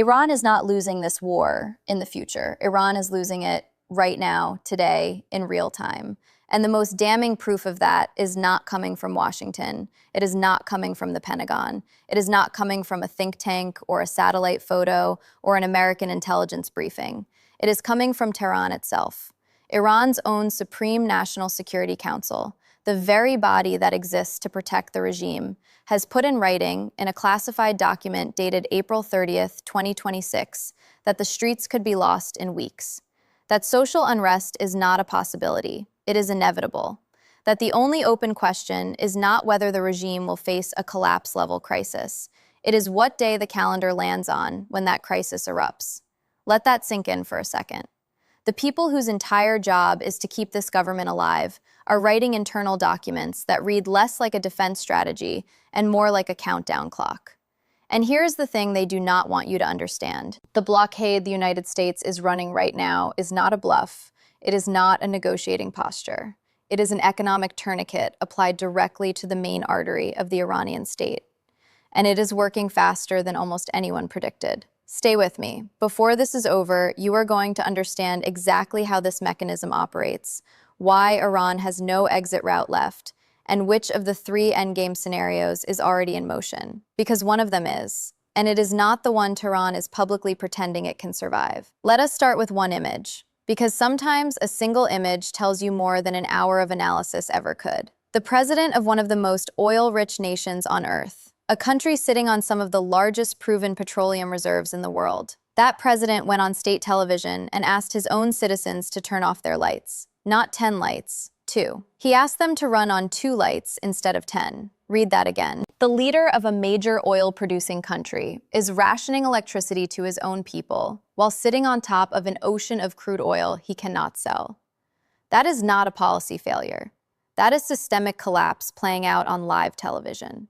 Iran is not losing this war in the future. Iran is losing it right now, today, in real time. And the most damning proof of that is not coming from Washington. It is not coming from the Pentagon. It is not coming from a think tank or a satellite photo or an American intelligence briefing. It is coming from Tehran itself. Iran's own Supreme National Security Council, the very body that exists to protect the regime, has put in writing in a classified document dated April 30th, 2026, that the streets could be lost in weeks. That social unrest is not a possibility. It is inevitable. That the only open question is not whether the regime will face a collapse-level crisis. It is what day the calendar lands on when that crisis erupts. Let that sink in for a second. The people whose entire job is to keep this government alive are writing internal documents that read less like a defense strategy and more like a countdown clock. And here's the thing they do not want you to understand. The blockade the United States is running right now is not a bluff. It is not a negotiating posture. It is an economic tourniquet applied directly to the main artery of the Iranian state. And it is working faster than almost anyone predicted. Stay with me. Before this is over, you are going to understand exactly how this mechanism operates, why Iran has no exit route left, and which of the three endgame scenarios is already in motion. Because one of them is, and it is not the one Tehran is publicly pretending it can survive. Let us start with one image, because sometimes a single image tells you more than an hour of analysis ever could. The president of one of the most oil-rich nations on Earth, a country sitting on some of the largest proven petroleum reserves in the world. That president went on state television and asked his own citizens to turn off their lights. Not 10 lights, 2. He asked them to run on 2 lights instead of 10. Read that again. The leader of a major oil-producing country is rationing electricity to his own people while sitting on top of an ocean of crude oil he cannot sell. That is not a policy failure. That is systemic collapse playing out on live television.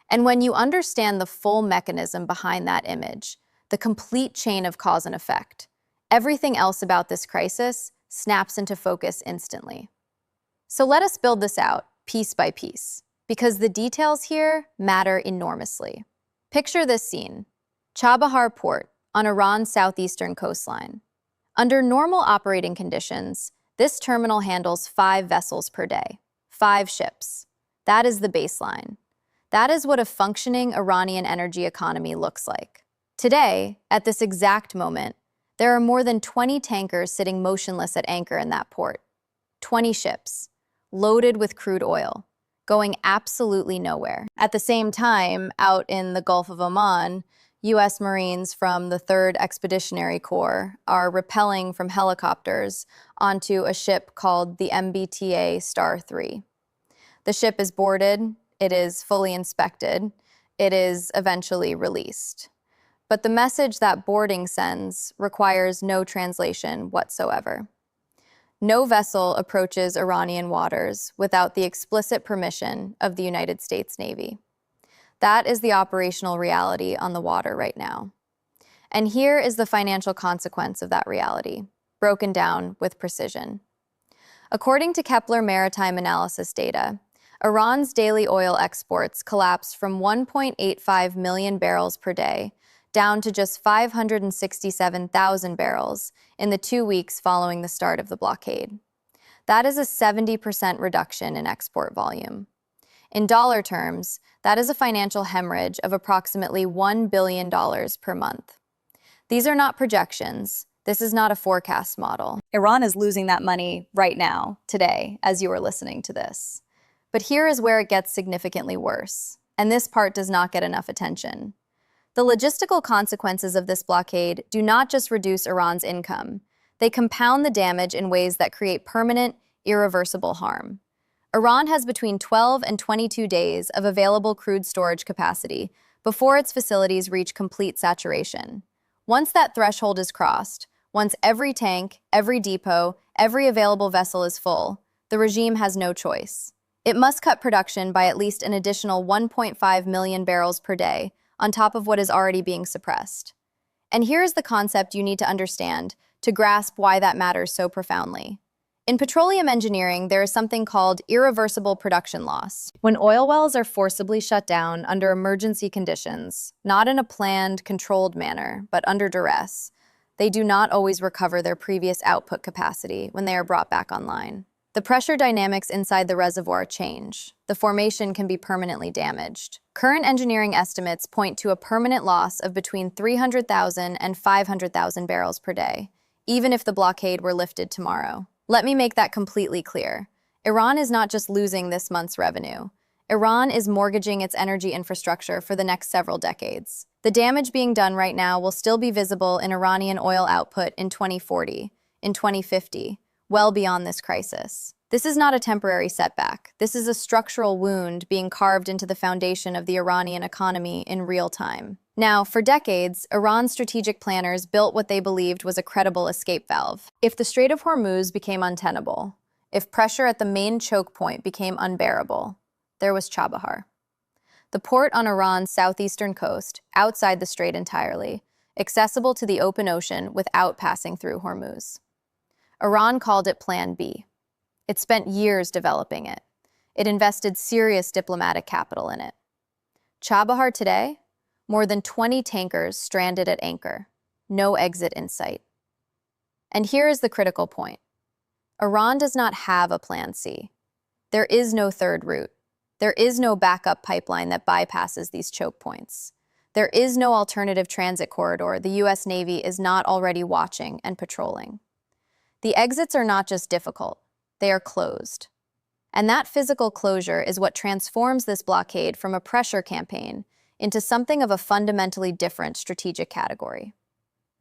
And when you understand the full mechanism behind that image, the complete chain of cause and effect, everything else about this crisis snaps into focus instantly. So let us build this out, piece by piece, because the details here matter enormously. Picture this scene: Chabahar port on Iran's southeastern coastline. Under normal operating conditions, this terminal handles 5 vessels per day, 5 ships. That is the baseline. That is what a functioning Iranian energy economy looks like. Today, at this exact moment, there are more than 20 tankers sitting motionless at anchor in that port. 20 ships, loaded with crude oil, going absolutely nowhere. At the same time, out in the Gulf of Oman, U.S. Marines from the 3rd Expeditionary Corps are rappelling from helicopters onto a ship called the MBTA Star 3. The ship is boarded. It is fully inspected. It is eventually released. But the message that boarding sends requires no translation whatsoever. No vessel approaches Iranian waters without the explicit permission of the United States Navy. That is the operational reality on the water right now. And here is the financial consequence of that reality, broken down with precision. According to Kepler Maritime Analysis data, Iran's daily oil exports collapsed from 1.85 million barrels per day down to just 567,000 barrels in the 2 weeks following the start of the blockade. That is a 70% reduction in export volume. In dollar terms, that is a financial hemorrhage of approximately $1 billion per month. These are not projections. This is not a forecast model. Iran is losing that money right now, today, as you are listening to this. But here is where it gets significantly worse, and this part does not get enough attention. The logistical consequences of this blockade do not just reduce Iran's income, they compound the damage in ways that create permanent, irreversible harm. Iran has between 12 and 22 days of available crude storage capacity before its facilities reach complete saturation. Once that threshold is crossed, once every tank, every depot, every available vessel is full, the regime has no choice. It must cut production by at least an additional 1.5 million barrels per day, on top of what is already being suppressed. And here is the concept you need to understand to grasp why that matters so profoundly. In petroleum engineering, there is something called irreversible production loss. When oil wells are forcibly shut down under emergency conditions, not in a planned, controlled manner, but under duress, they do not always recover their previous output capacity when they are brought back online. The pressure dynamics inside the reservoir change. The formation can be permanently damaged. Current engineering estimates point to a permanent loss of between 300,000 and 500,000 barrels per day, even if the blockade were lifted tomorrow. Let me make that completely clear. Iran is not just losing this month's revenue. Iran is mortgaging its energy infrastructure for the next several decades. The damage being done right now will still be visible in Iranian oil output in 2040, in 2050, well beyond this crisis. This is not a temporary setback. This is a structural wound being carved into the foundation of the Iranian economy in real time. Now, for decades, Iran's strategic planners built what they believed was a credible escape valve. If the Strait of Hormuz became untenable, if pressure at the main choke point became unbearable, there was Chabahar, the port on Iran's southeastern coast, outside the strait entirely, accessible to the open ocean without passing through Hormuz. Iran called it Plan B. It spent years developing it. It invested serious diplomatic capital in it. Chabahar today? More than 20 tankers stranded at anchor. No exit in sight. And here is the critical point. Iran does not have a Plan C. There is no third route. There is no backup pipeline that bypasses these choke points. There is no alternative transit corridor the U.S. Navy is not already watching and patrolling. The exits are not just difficult, they are closed. And that physical closure is what transforms this blockade from a pressure campaign into something of a fundamentally different strategic category.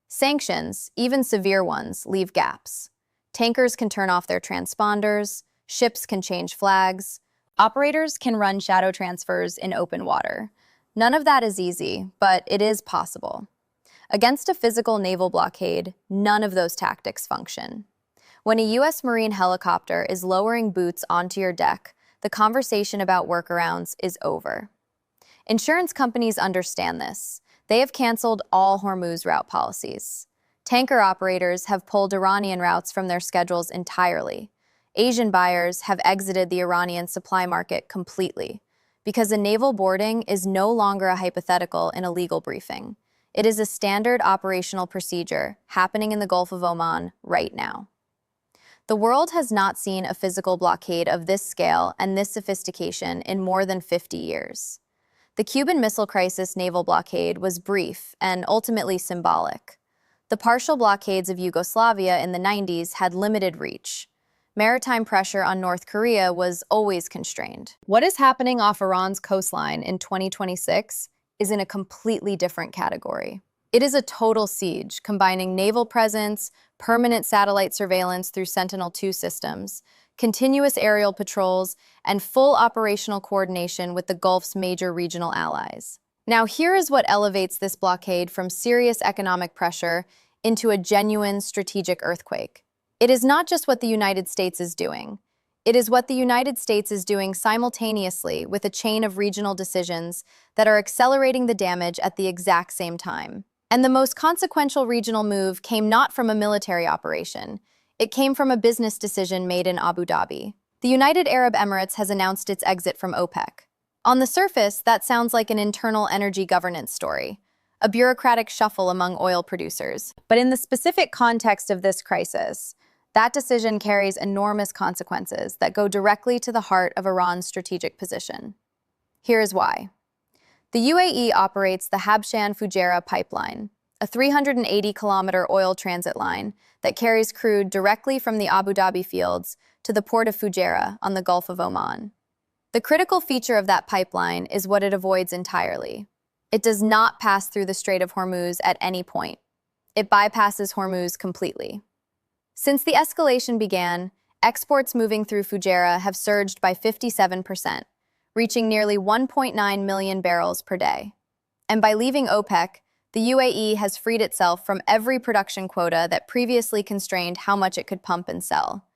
Sanctions, even severe ones, leave gaps. Tankers can turn off their transponders, ships can change flags, operators can run shadow transfers in open water. None of that is easy, but it is possible. Against a physical naval blockade, none of those tactics function. When a U.S. Marine helicopter is lowering boots onto your deck, the conversation about workarounds is over. Insurance companies understand this. They have canceled all Hormuz route policies. Tanker operators have pulled Iranian routes from their schedules entirely. Asian buyers have exited the Iranian supply market completely, because a naval boarding is no longer a hypothetical in a legal briefing. It is a standard operational procedure happening in the Gulf of Oman right now. The world has not seen a physical blockade of this scale and this sophistication in more than 50 years. The Cuban Missile Crisis naval blockade was brief and ultimately symbolic. The partial blockades of Yugoslavia in the 90s had limited reach. Maritime pressure on North Korea was always constrained. What is happening off Iran's coastline in 2026 is in a completely different category. It is a total siege, combining naval presence, permanent satellite surveillance through Sentinel-2 systems, continuous aerial patrols, and full operational coordination with the Gulf's major regional allies. Now, here is what elevates this blockade from serious economic pressure into a genuine strategic earthquake. It is not just what the United States is doing. It is what the United States is doing simultaneously with a chain of regional decisions that are accelerating the damage at the exact same time. And the most consequential regional move came not from a military operation. It came from a business decision made in Abu Dhabi. The United Arab Emirates has announced its exit from OPEC. On the surface, that sounds like an internal energy governance story, a bureaucratic shuffle among oil producers. But in the specific context of this crisis, that decision carries enormous consequences that go directly to the heart of Iran's strategic position. Here is why. The UAE operates the Chabahar and Fujairah pipeline, a 380-kilometer oil transit line that carries crude directly from the Abu Dhabi fields to the port of Fujairah on the Gulf of Oman. The critical feature of that pipeline is what it avoids entirely. It does not pass through the Strait of Hormuz at any point. It bypasses Hormuz completely. Since the escalation began, exports moving through Fujairah have surged by 57%, reaching nearly 1.9 million barrels per day. And by leaving OPEC, the UAE has freed itself from every production quota that previously constrained how much it could pump and sell.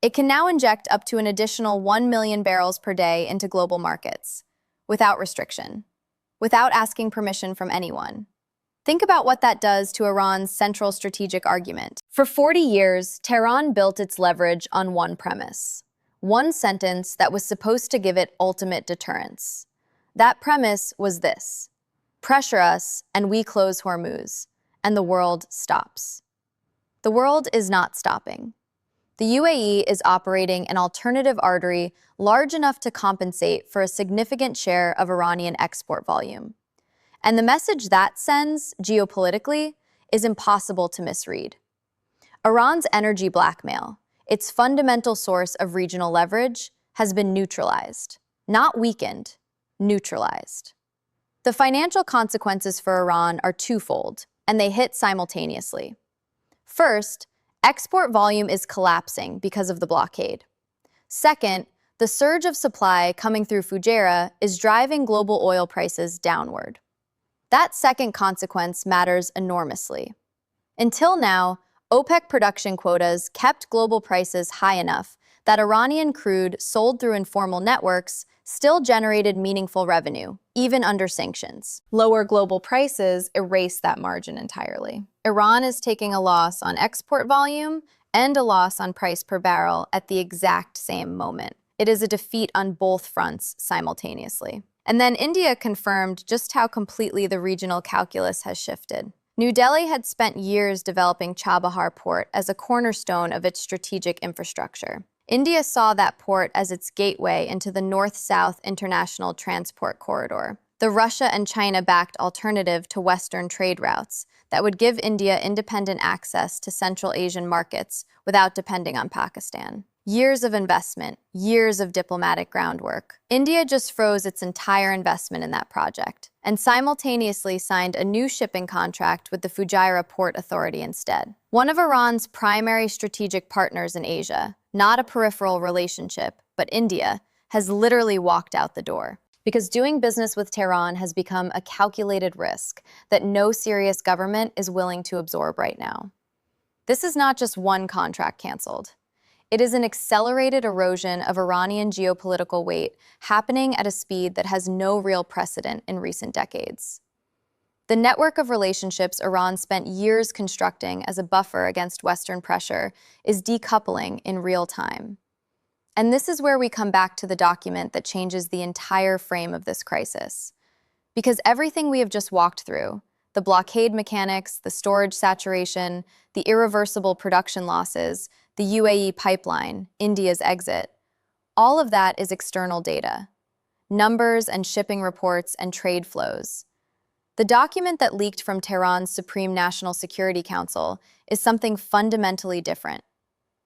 It can now inject up to an additional 1 million barrels per day into global markets, without restriction, without asking permission from anyone. Think about what that does to Iran's central strategic argument. For 40 years, Tehran built its leverage on one premise, one sentence that was supposed to give it ultimate deterrence. That premise was this: pressure us and we close Hormuz, and the world stops. The world is not stopping. The UAE is operating an alternative artery large enough to compensate for a significant share of Iranian export volume. And the message that sends, geopolitically, is impossible to misread. Iran's energy blackmail, its fundamental source of regional leverage, has been neutralized. Not weakened, neutralized. The financial consequences for Iran are twofold, and they hit simultaneously. First, export volume is collapsing because of the blockade. Second, the surge of supply coming through Fujairah is driving global oil prices downward. That second consequence matters enormously. Until now, OPEC production quotas kept global prices high enough that Iranian crude sold through informal networks still generated meaningful revenue, even under sanctions. Lower global prices erase that margin entirely. Iran is taking a loss on export volume and a loss on price per barrel at the exact same moment. It is a defeat on both fronts simultaneously. And then India confirmed just how completely the regional calculus has shifted. New Delhi had spent years developing Chabahar port as a cornerstone of its strategic infrastructure. India saw that port as its gateway into the north-south international transport corridor, the Russia and China-backed alternative to Western trade routes that would give India independent access to Central Asian markets without depending on Pakistan. Years of investment, years of diplomatic groundwork. India just froze its entire investment in that project and simultaneously signed a new shipping contract with the Fujairah Port Authority instead. One of Iran's primary strategic partners in Asia, not a peripheral relationship, but India, has literally walked out the door. Because doing business with Tehran has become a calculated risk that no serious government is willing to absorb right now. This is not just one contract canceled. It is an accelerated erosion of Iranian geopolitical weight happening at a speed that has no real precedent in recent decades. The network of relationships Iran spent years constructing as a buffer against Western pressure is decoupling in real time. And this is where we come back to the document that changes the entire frame of this crisis. Because everything we have just walked through, the blockade mechanics, the storage saturation, the irreversible production losses, the UAE pipeline, India's exit, all of that is external data. Numbers and shipping reports and trade flows. The document that leaked from Tehran's Supreme National Security Council is something fundamentally different.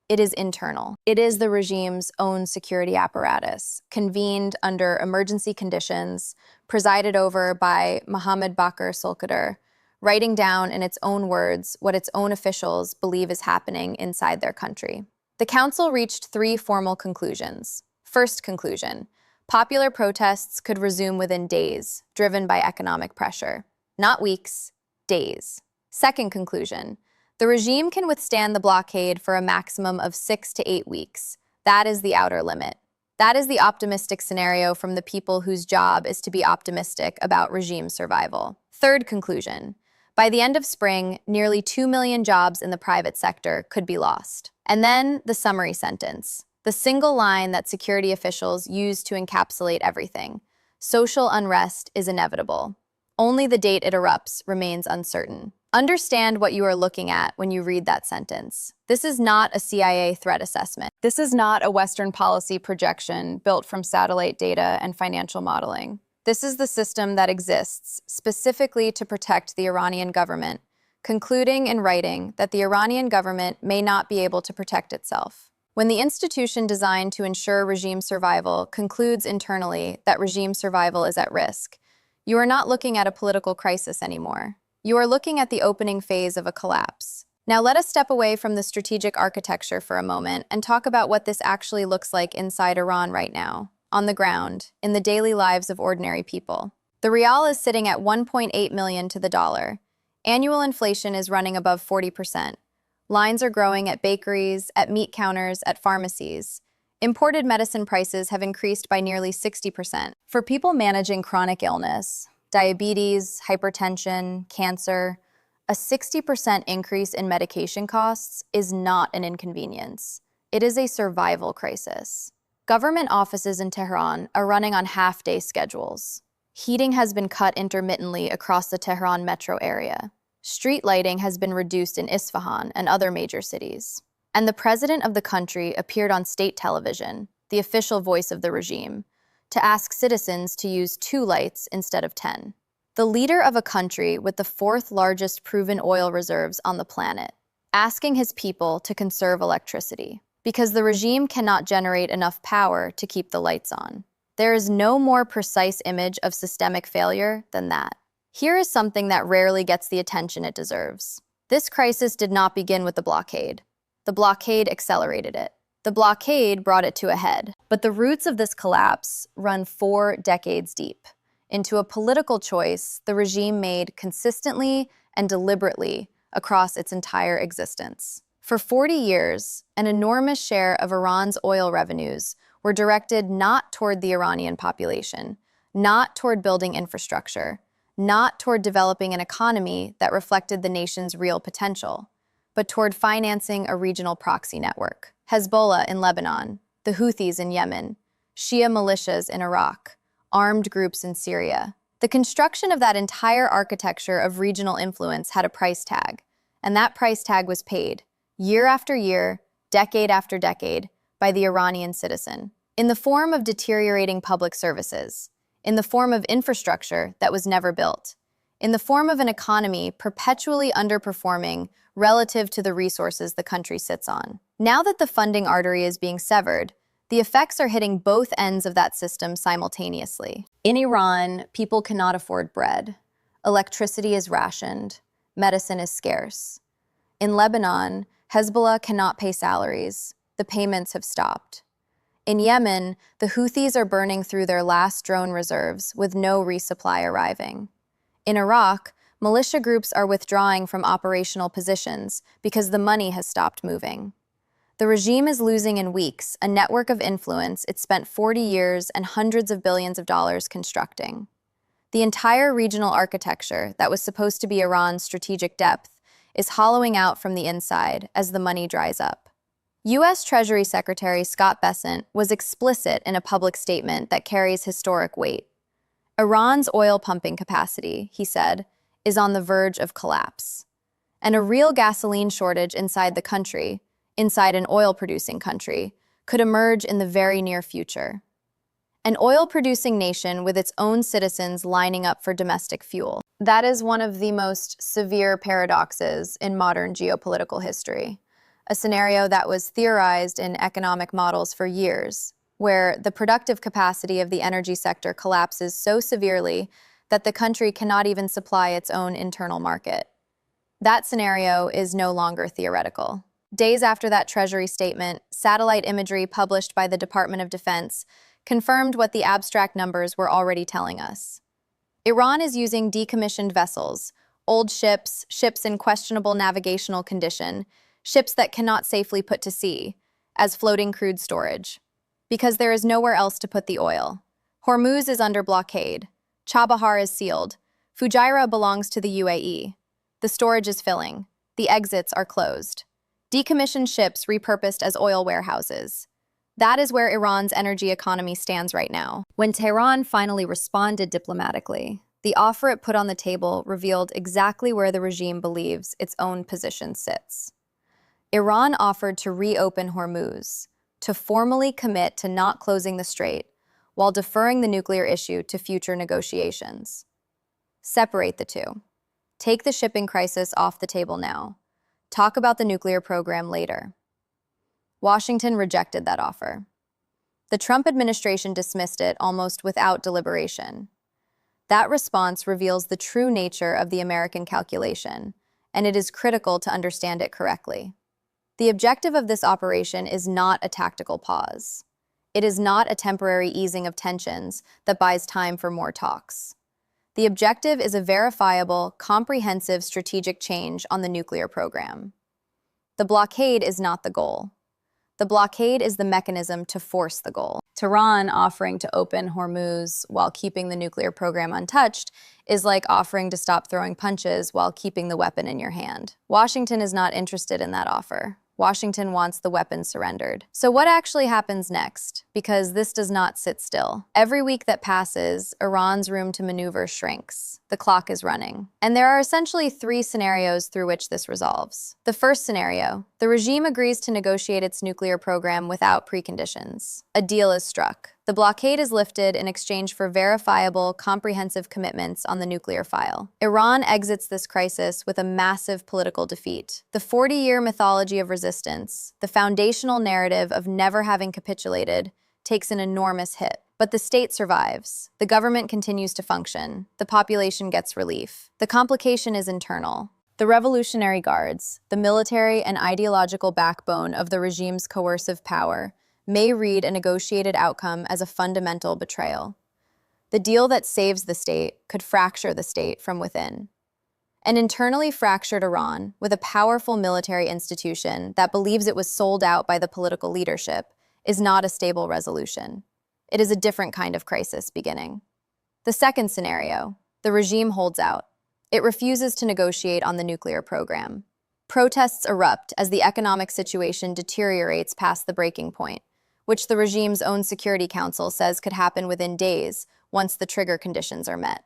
It is internal. It is the regime's own security apparatus, convened under emergency conditions, presided over by Mohammad Bakr Solkadar, writing down in its own words what its own officials believe is happening inside their country. The council reached 3 formal conclusions. First conclusion: popular protests could resume within days, driven by economic pressure. Not weeks, days. Second conclusion: the regime can withstand the blockade for a maximum of 6 to 8 weeks. That is the outer limit. That is the optimistic scenario from the people whose job is to be optimistic about regime survival. Third conclusion: by the end of spring, nearly 2 million jobs in the private sector could be lost. And then the summary sentence, the single line that security officials use to encapsulate everything. Social unrest is inevitable. Only the date it erupts remains uncertain. Understand what you are looking at when you read that sentence. This is not a CIA threat assessment. This is not a Western policy projection built from satellite data and financial modeling. This is the system that exists specifically to protect the Iranian government, concluding in writing that the Iranian government may not be able to protect itself. When the institution designed to ensure regime survival concludes internally that regime survival is at risk, you are not looking at a political crisis anymore. You are looking at the opening phase of a collapse. Now let us step away from the strategic architecture for a moment and talk about what this actually looks like inside Iran right now, on the ground, in the daily lives of ordinary people. The rial is sitting at 1.8 million to the dollar. Annual inflation is running above 40%. Lines are growing at bakeries, at meat counters, at pharmacies. Imported medicine prices have increased by nearly 60%. For people managing chronic illness, diabetes, hypertension, cancer, A 60% increase in medication costs is not an inconvenience. It is a survival crisis. Government offices in Tehran are running on half-day schedules. Heating has been cut intermittently across the Tehran metro area. Street lighting has been reduced in Isfahan and other major cities. And the president of the country appeared on state television, the official voice of the regime, to ask citizens to use 2 lights instead of 10. The leader of a country with the 4th largest proven oil reserves on the planet, asking his people to conserve electricity, because the regime cannot generate enough power to keep the lights on. There is no more precise image of systemic failure than that. Here is something that rarely gets the attention it deserves. This crisis did not begin with the blockade. The blockade accelerated it. The blockade brought it to a head. But the roots of this collapse run 4 decades deep, into a political choice the regime made consistently and deliberately across its entire existence. For 40 years, an enormous share of Iran's oil revenues were directed not toward the Iranian population, not toward building infrastructure, not toward developing an economy that reflected the nation's real potential, but toward financing a regional proxy network. Hezbollah in Lebanon, the Houthis in Yemen, Shia militias in Iraq, armed groups in Syria. The construction of that entire architecture of regional influence had a price tag, and that price tag was paid, year after year, decade after decade, by the Iranian citizen, in the form of deteriorating public services, in the form of infrastructure that was never built, in the form of an economy perpetually underperforming relative to the resources the country sits on. Now that the funding artery is being severed, the effects are hitting both ends of that system simultaneously. In Iran, people cannot afford bread. Electricity is rationed. Medicine is scarce. In Lebanon, Hezbollah cannot pay salaries. The payments have stopped. In Yemen, the Houthis are burning through their last drone reserves with no resupply arriving. In Iraq, militia groups are withdrawing from operational positions because the money has stopped moving. The regime is losing in weeks a network of influence it spent 40 years and hundreds of billions of dollars constructing. The entire regional architecture that was supposed to be Iran's strategic depth is hollowing out from the inside as the money dries up. U.S. Treasury Secretary Scott Bessent was explicit in a public statement that carries historic weight. Iran's oil pumping capacity, he said, is on the verge of collapse. And a real gasoline shortage inside the country, inside an oil-producing country, could emerge in the very near future. An oil-producing nation with its own citizens lining up for domestic fuel. That is one of the most severe paradoxes in modern geopolitical history. A scenario that was theorized in economic models for years, where the productive capacity of the energy sector collapses so severely that the country cannot even supply its own internal market. That scenario is no longer theoretical. Days after that Treasury statement, satellite imagery published by the Department of Defense confirmed what the abstract numbers were already telling us. Iran is using decommissioned vessels, old ships, ships in questionable navigational condition, ships that cannot safely put to sea, as floating crude storage, because there is nowhere else to put the oil. Hormuz is under blockade. Chabahar is sealed. Fujairah belongs to the UAE. The storage is filling. The exits are closed. Decommissioned ships repurposed as oil warehouses. That is where Iran's energy economy stands right now. When Tehran finally responded diplomatically, the offer it put on the table revealed exactly where the regime believes its own position sits. Iran offered to reopen Hormuz, to formally commit to not closing the strait, while deferring the nuclear issue to future negotiations. Separate the two. Take the shipping crisis off the table now. Talk about the nuclear program later. Washington rejected that offer. The Trump administration dismissed it almost without deliberation. That response reveals the true nature of the American calculation, and it is critical to understand it correctly. The objective of this operation is not a tactical pause. It is not a temporary easing of tensions that buys time for more talks. The objective is a verifiable, comprehensive strategic change on the nuclear program. The blockade is not the goal. The blockade is the mechanism to force the goal. Tehran offering to open Hormuz while keeping the nuclear program untouched is like offering to stop throwing punches while keeping the weapon in your hand. Washington is not interested in that offer. Washington wants the weapons surrendered. So what actually happens next? Because this does not sit still. Every week that passes, Iran's room to maneuver shrinks. The clock is running. And there are essentially three scenarios through which this resolves. The first scenario, the regime agrees to negotiate its nuclear program without preconditions. A deal is struck. The blockade is lifted in exchange for verifiable, comprehensive commitments on the nuclear file. Iran exits this crisis with a massive political defeat. The 40-year mythology of resistance, the foundational narrative of never having capitulated, takes an enormous hit. But the state survives. The government continues to function. The population gets relief. The complication is internal. The Revolutionary Guards, the military and ideological backbone of the regime's coercive power, may read a negotiated outcome as a fundamental betrayal. The deal that saves the state could fracture the state from within. An internally fractured Iran, with a powerful military institution that believes it was sold out by the political leadership, is not a stable resolution. It is a different kind of crisis beginning. The second scenario, the regime holds out. It refuses to negotiate on the nuclear program. Protests erupt as the economic situation deteriorates past the breaking point, which the regime's own Security Council says could happen within days once the trigger conditions are met.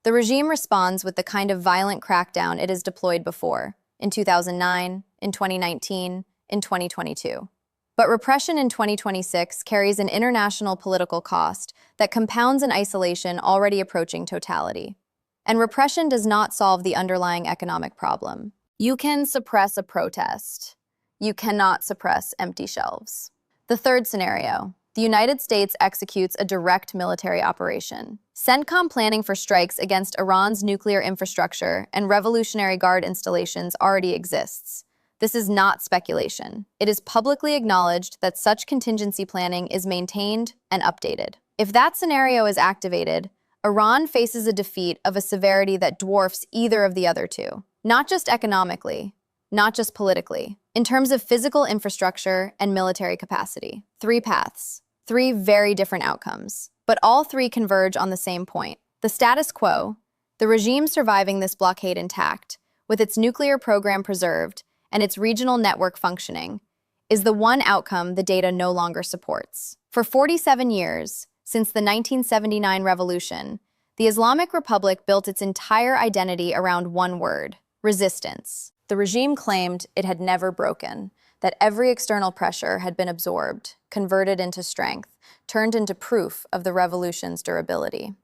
The regime responds with the kind of violent crackdown it has deployed before, in 2009, in 2019, in 2022. But repression in 2026 carries an international political cost that compounds an isolation already approaching totality. And repression does not solve the underlying economic problem. You can suppress a protest. You cannot suppress empty shelves. The third scenario, the United States executes a direct military operation. CENTCOM planning for strikes against Iran's nuclear infrastructure and Revolutionary Guard installations already exists. This is not speculation. It is publicly acknowledged that such contingency planning is maintained and updated. If that scenario is activated, Iran faces a defeat of a severity that dwarfs either of the other two. Not just economically, not just politically, in terms of physical infrastructure and military capacity. Three paths, three very different outcomes, but all three converge on the same point. The status quo, the regime surviving this blockade intact, with its nuclear program preserved and its regional network functioning, is the one outcome the data no longer supports. For 47 years, since the 1979 revolution, the Islamic Republic built its entire identity around one word: resistance. The regime claimed it had never broken, that every external pressure had been absorbed, converted into strength, turned into proof of the revolution's durability.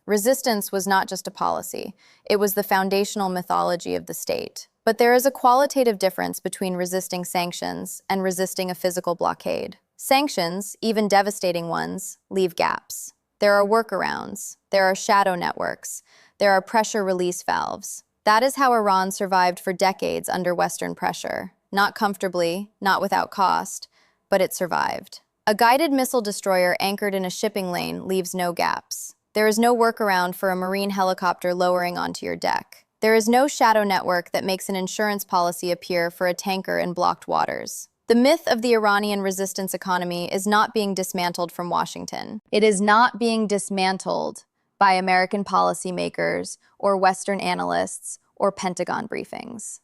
Resistance was not just a policy, it was the foundational mythology of the state. But there is a qualitative difference between resisting sanctions and resisting a physical blockade. Sanctions, even devastating ones, leave gaps. There are workarounds, there are shadow networks, there are pressure release valves. That is how Iran survived for decades under Western pressure. Not comfortably, not without cost, but it survived. A guided missile destroyer anchored in a shipping lane leaves no gaps. There is no workaround for a marine helicopter lowering onto your deck. There is no shadow network that makes an insurance policy appear for a tanker in blocked waters. The myth of the Iranian resistance economy is not being dismantled from Washington. It is not being dismantled by American policymakers or Western analysts or Pentagon briefings.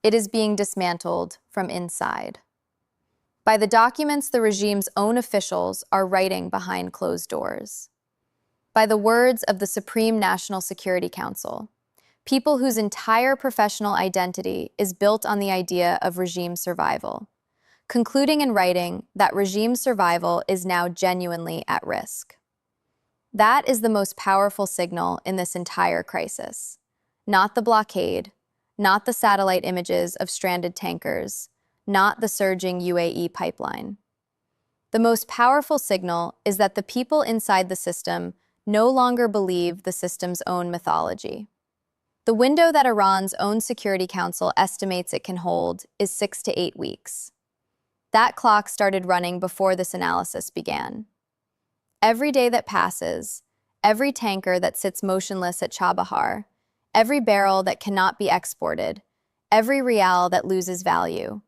It is being dismantled from inside, by the documents the regime's own officials are writing behind closed doors, by the words of the Supreme National Security Council, people whose entire professional identity is built on the idea of regime survival, concluding in writing that regime survival is now genuinely at risk. That is the most powerful signal in this entire crisis. Not the blockade, not the satellite images of stranded tankers, not the surging UAE pipeline. The most powerful signal is that the people inside the system no longer believe the system's own mythology. The window that Iran's own Security Council estimates it can hold is 6 to 8 weeks. That clock started running before this analysis began. Every day that passes, every tanker that sits motionless at Chabahar, every barrel that cannot be exported, every rial that loses value,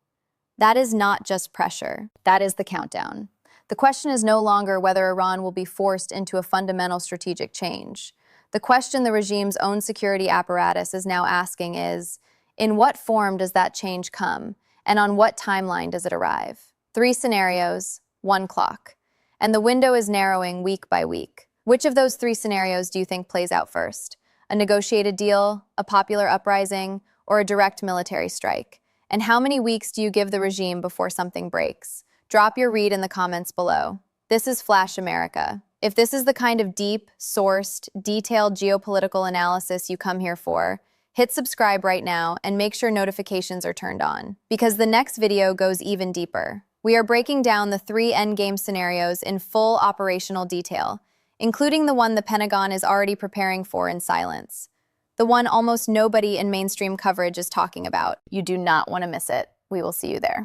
That is not just pressure, that is the countdown. The question is no longer whether Iran will be forced into a fundamental strategic change. The question the regime's own security apparatus is now asking is, in what form does that change come, and on what timeline does it arrive? 3 scenarios, 1 clock. And the window is narrowing week by week. Which of those 3 scenarios do you think plays out first? A negotiated deal, a popular uprising, or a direct military strike? And how many weeks do you give the regime before something breaks? Drop your read in the comments below. This is Flash America. If this is the kind of deep, sourced, detailed geopolitical analysis you come here for, hit subscribe right now and make sure notifications are turned on, because the next video goes even deeper. We are breaking down the 3 endgame scenarios in full operational detail, including the one the Pentagon is already preparing for in silence. The one almost nobody in mainstream coverage is talking about. You do not want to miss it. We will see you there.